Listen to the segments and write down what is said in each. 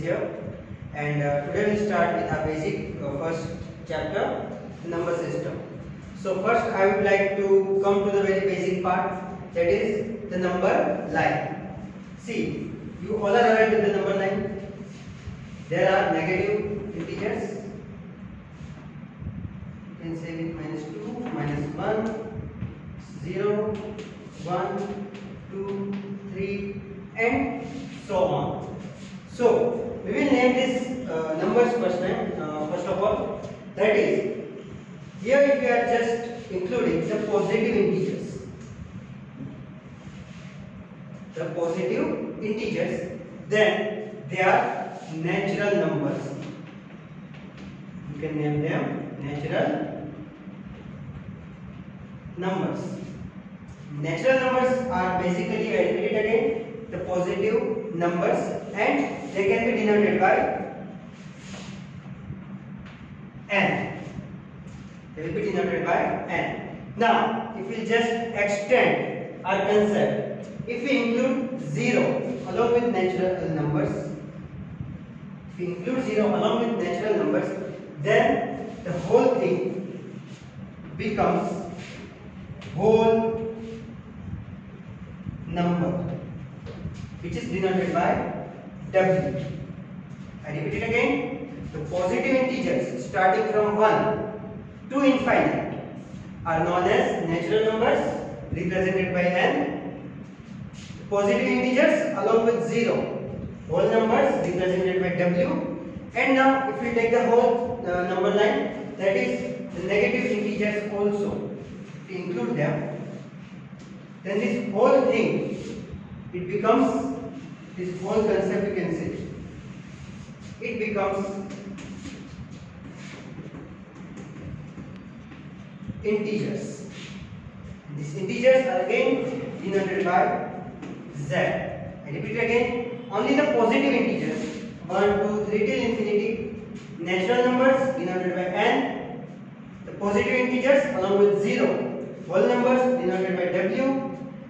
here, and today we'll start with our basic first chapter, number system. So first I would like to come to the very basic part, that is the number line. See, you all are aware with the number line. There are negative integers. You can say with -2, -1, 0, 1, 2, 3, and so on. So we will name these numbers first of all. That is, here if we are just including the positive integers, then they are natural numbers. You can name them natural numbers. Natural numbers are basically, I repeat it again, the positive numbers, and they can be denoted by n. They will be denoted by n. Now, if we just extend our concept, if we include 0 along with natural numbers, then the whole thing becomes whole number, which is denoted by W. I repeat it again. The positive integers starting from 1 to infinite are known as natural numbers, represented by n. Positive integers along with 0, whole numbers, represented by W. And now if we take the whole number line, that is the negative integers also, if we include them, then this whole thing, it becomes, this whole concept you can say, it becomes integers. These integers are again denoted by Z. I repeat again, only the positive integers 1, 2, 3 till infinity, natural numbers denoted by n, the positive integers along with 0, whole numbers denoted by W,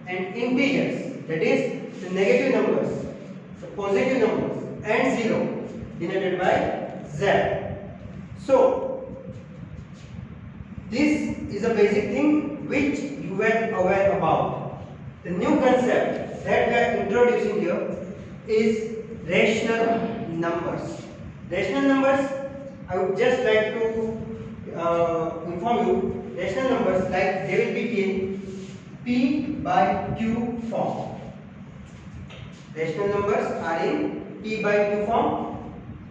and integers, that is the negative numbers, the positive numbers, and 0 denoted by Z. So this is a basic thing which you were aware about. The new concept that we are introducing here is rational numbers. Rational numbers, I would just like to inform you, rational numbers, like they will be in P by Q form. Rational numbers are in P by Q form,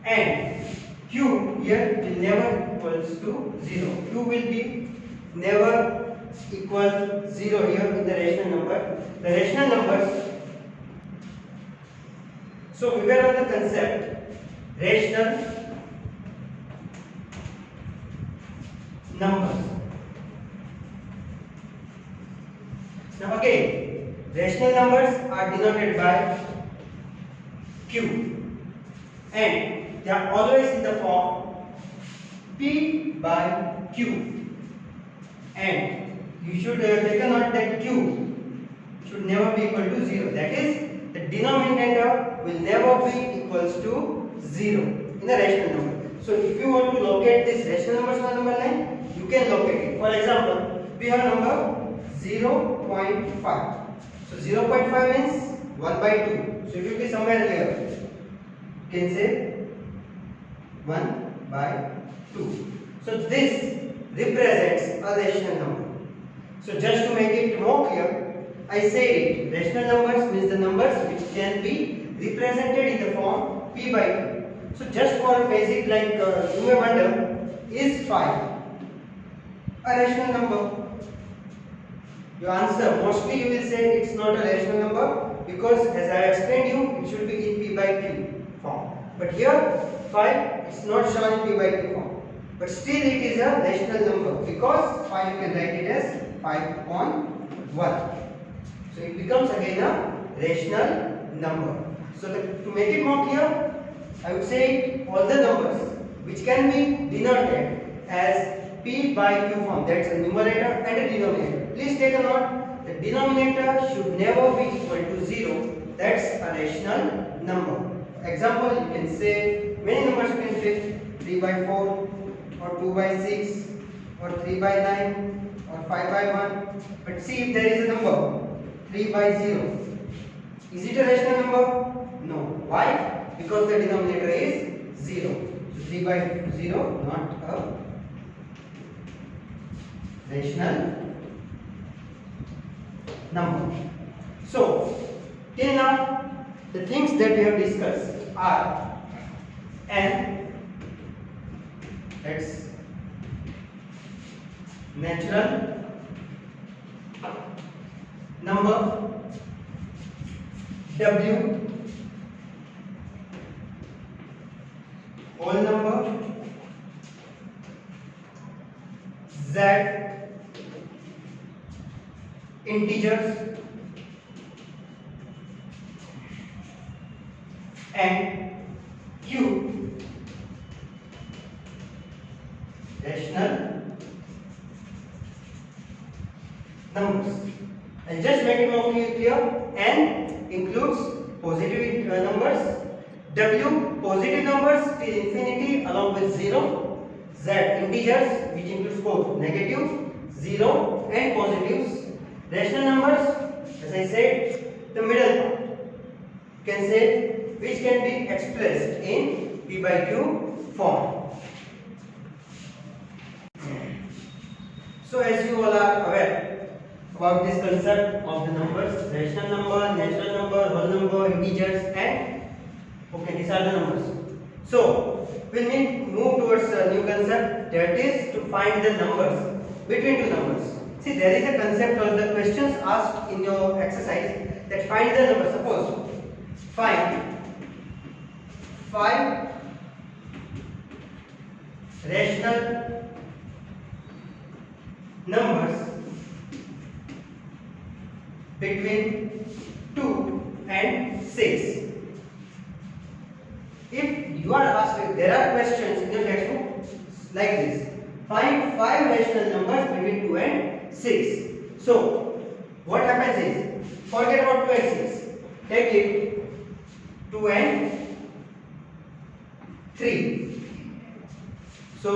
and Q here will never equals to 0. Q will be never equal 0 here in the rational number. The rational numbers, so we were on the concept rational numbers. Now again, rational numbers are denoted by Q, and they are always in the form P by Q, and you should take a note that Q should never be equal to 0. That is, the denominator will never be equals to 0 in the rational number. So if you want to locate this rational numbers on number line, you can locate it. For example, we have number 0.5. So 0.5 means 1 by 2. So it will be somewhere here. You can say 1 by 2. So this represents a rational number. So just to make it more clear, I say it, rational numbers means the numbers which can be represented in the form P by Q. So just for a basic, like you may wonder, is 5 a rational number? Your answer, mostly you will say it's not a rational number, because as I explained you, it should be in P by Q form. But here 5 is not shown in P by Q form, but still it is a rational number, because 5 you can write it as 5 upon 1. So it becomes again a rational number. So to make it more clear, I would say all the numbers which can be denoted as P by Q form, that's a numerator and a denominator. Please take a note, the denominator should never be equal to 0. That's a rational number. example, you can say many numbers you can fit 3 by 4 or 2 by 6 or 3 by 9 or 5 by 1. But see, if there is a number 3 by 0, is it a rational number? No. Why? Because the denominator is 0. So 3 by 0 not a rational number. So till now the things that we have discussed are n, that's natural number, w, whole number, z, integers, and q, rational numbers. And just make it more clear, n includes positive numbers, w positive numbers till infinity along with 0, z integers which includes both negative, 0 and positives, rational numbers, as I said, the middle part, you can say, which can be expressed in p by q form. So as you all are aware about this concept of the numbers, rational number, natural number, whole number, integers, and okay, these are the numbers. So we'll move towards a new concept, that is to find the numbers between two numbers. See, there is a concept of the questions asked in your exercise that find the number. Suppose find 5 rational numbers between 2 and 6. If you are asked, there are questions in your textbook like this: find 5 rational numbers between 2 and 6. So what happens is, forget about 2 and 6, take it 2 and 3. So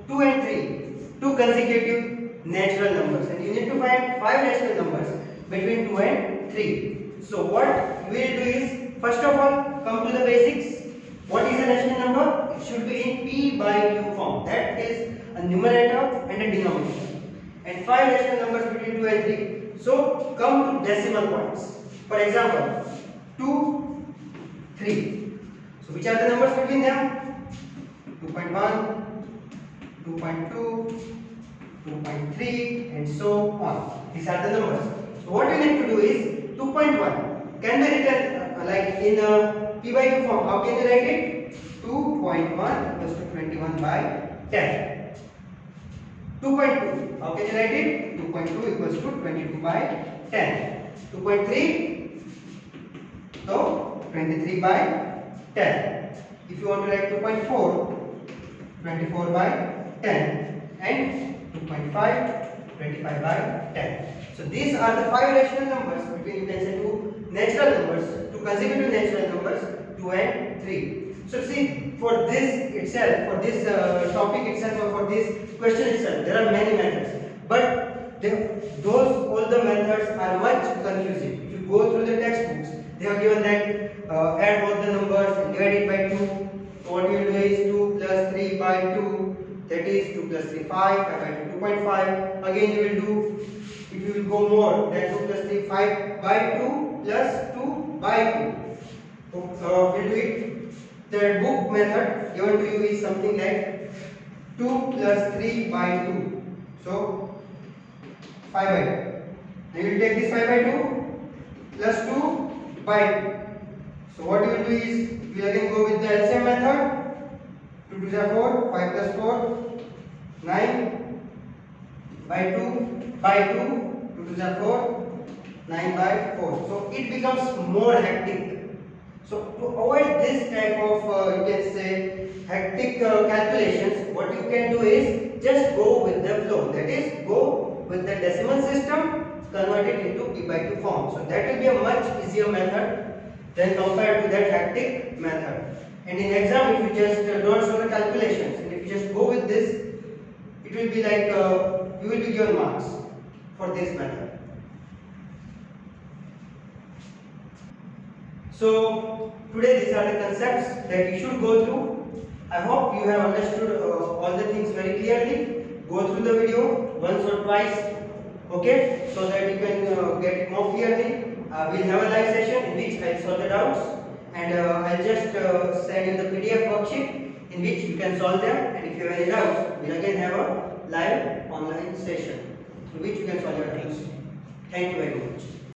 2 and 3, 2 consecutive natural numbers, and you need to find 5 rational numbers between 2 and 3. So what we will do is, first of all, come to the basics. What is a rational number? It should be in p by q form. That is a numerator and a denominator. And 5 rational numbers between 2 and 3. So come to decimal points. For example, 2, 3. So which are the numbers between them? 2.1, 2.2, 2.3, and so on. These are the numbers. So what you need to do is, 2.1 can be written like in p by q form. How can you write it? 2.1 equals to 21 by 10. 2.2, how can you write it? 2.2 equals to 22 by 10. 2.3, so 23 by 10. If you want to write 2.4, 24 by 10, and 2.5, 25 by 10. So these are the 5 rational numbers between, you can say, 2 natural numbers, 2 consecutive natural numbers, 2 and 3. So see, for this itself, for this topic itself, or for this question itself, there are many methods. But all the methods are much confusing. If you go through the textbooks, they have given that add both the numbers and divide it by 2. So what you will do is 2 plus 3 by 2, that is 2 plus 3, 5, 5 by 2, 2.5. Again you will do, if you will go more, then 2 plus 3, 5 by 2 plus 2 by 2. We'll do it. The book method given to you is something like 2 plus 3 by 2. So 5 by 2. Then you will take this 5 by 2 plus 2 by 2. So what you will do is, you will again go with the LCM method. 2 2 is 4, 5 plus 4, 9 by 2 by 2, 2 2 is 4, 9 by 4. So it becomes more hectic. So to avoid this type of you can say hectic calculations, what you can do is just go with the flow. That is, go with the decimal system, convert it into p by q form. So that will be a much easier method than compared to that hectic method. And in exam, if you just don't show the calculations, and if you just go with this, it will be like you will be given marks for this method. So today these are the concepts that you should go through. I hope you have understood all the things very clearly. Go through the video once or twice, okay, so that you can get it more clearly. We'll have a live session in which I'll solve the doubts, and I'll just send you the PDF worksheet in which you can solve them. And if you have any doubts, we'll again have a live online session through which you can solve your doubts. Thank you very much.